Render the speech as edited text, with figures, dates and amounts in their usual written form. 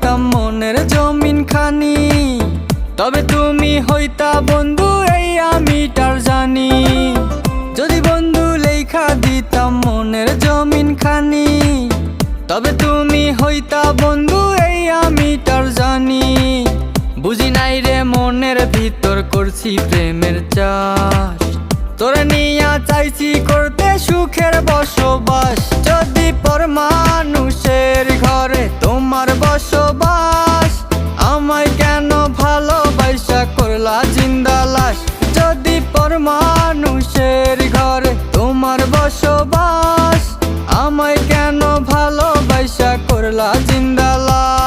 দিতাম মনের জমিন খানি, তবে তুমি হইতা বন্ধু এই আমিটার জানি। যদি বন্ধু লেখা দিতাম মনের জমিন খানি, তবে তুমি হইতা বন্ধু এই আমিটার জানি। বুঝি নাই রে মনের ভিতর করছি প্রেমের চাষ, তোরে নিয়া চাইছি করতে সুখের বসবাস। যদি পর মানুষের ঘরে তোমার বসবাস, আমায় কেন ভালোবাসা করলা জিন্দা লাশ। যদি পর মানুষের ঘরে তোমার বসবাস, আমায় কেন ভালোবাসা করলা জিন্দা লাশ।